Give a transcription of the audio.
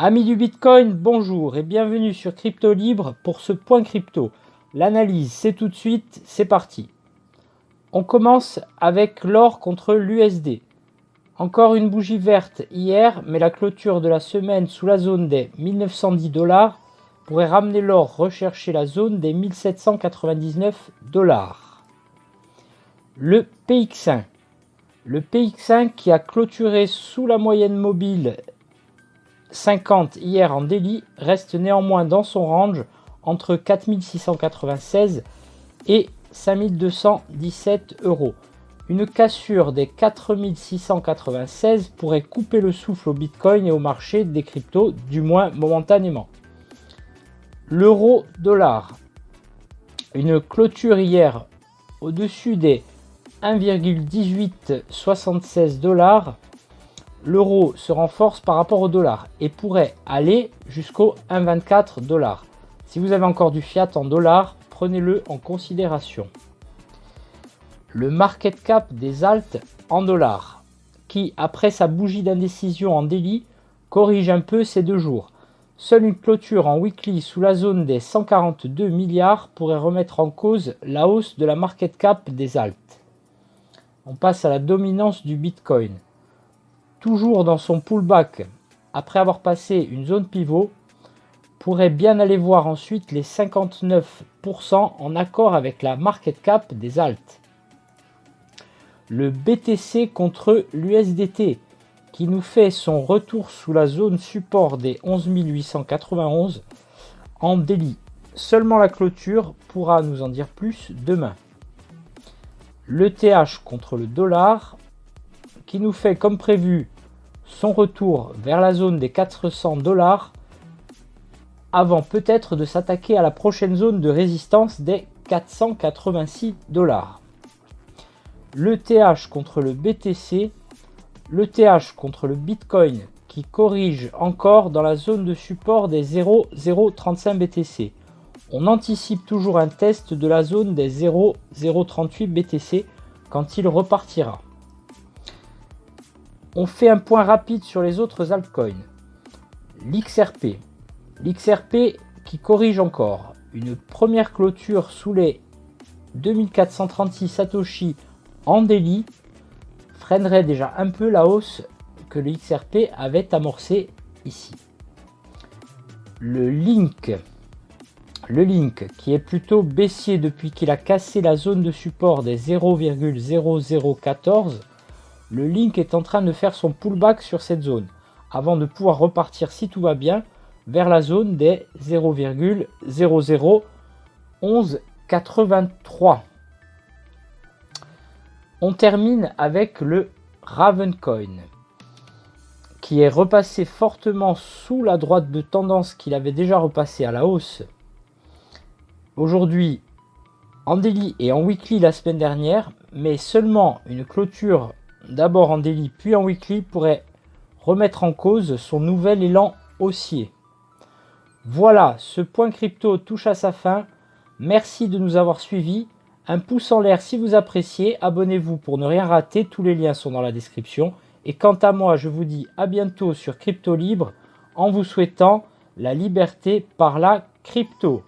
Amis du Bitcoin, bonjour et bienvenue sur Crypto Libre pour ce point crypto. L'analyse, c'est tout de suite, c'est parti. On commence avec l'or contre l'USD. Encore une bougie verte hier, mais la clôture de la semaine sous la zone des 1910 $ pourrait ramener l'or rechercher la zone des 1799 $. Le PX1. Le PX1 qui a clôturé sous la moyenne mobile 50 hier en daily reste néanmoins dans son range entre 4696 et 5217 €. Une cassure des 4696 pourrait couper le souffle au Bitcoin et au marché des cryptos, du moins momentanément. L'euro-dollar. Une clôture hier au-dessus des 1,1876 $. L'euro se renforce par rapport au dollar et pourrait aller jusqu'au 1,24 $. Si vous avez encore du fiat en dollars, prenez-le en considération. Le market cap des alts en dollars, qui après sa bougie d'indécision en daily, corrige un peu ces 2 jours. Seule une clôture en weekly sous la zone des 142 milliards pourrait remettre en cause la hausse de la market cap des alts. On passe à la dominance du Bitcoin. Toujours dans son pullback, après avoir passé une zone pivot, pourrait bien aller voir ensuite les 59% en accord avec la market cap des alts. Le BTC contre l'USDT qui nous fait son retour sous la zone support des 11 891 en daily. Seulement la clôture pourra nous en dire plus demain. L'ETH contre le dollar qui nous fait comme prévu son retour vers la zone des 400 $ avant peut-être de s'attaquer à la prochaine zone de résistance des 486 $. L'ETH contre le BTC, l'ETH contre le Bitcoin qui corrige encore dans la zone de support des 0,035 BTC. On anticipe toujours un test de la zone des 0,038 BTC quand il repartira. On fait un point rapide sur les autres altcoins. L'XRP. L'XRP qui corrige encore. Une première clôture sous les 2436 Satoshi en daily freinerait déjà un peu la hausse que le XRP avait amorcée ici. Le Link qui est plutôt baissier depuis qu'il a cassé la zone de support des 0,0014. Le Link est en train de faire son pullback sur cette zone, avant de pouvoir repartir si tout va bien vers la zone des 0,001183. On termine avec le Ravencoin, qui est repassé fortement sous la droite de tendance qu'il avait déjà repassé à la hausse. Aujourd'hui, en daily et en weekly la semaine dernière, mais seulement une clôture d'abord en daily puis en weekly pourrait remettre en cause son nouvel élan haussier. Voilà, ce point crypto touche à sa fin. Merci de nous avoir suivis. Un pouce en l'air si vous appréciez. Abonnez-vous pour ne rien rater. Tous les liens sont dans la description. Et quant à moi, je vous dis à bientôt sur Crypto Libre en vous souhaitant la liberté par la crypto.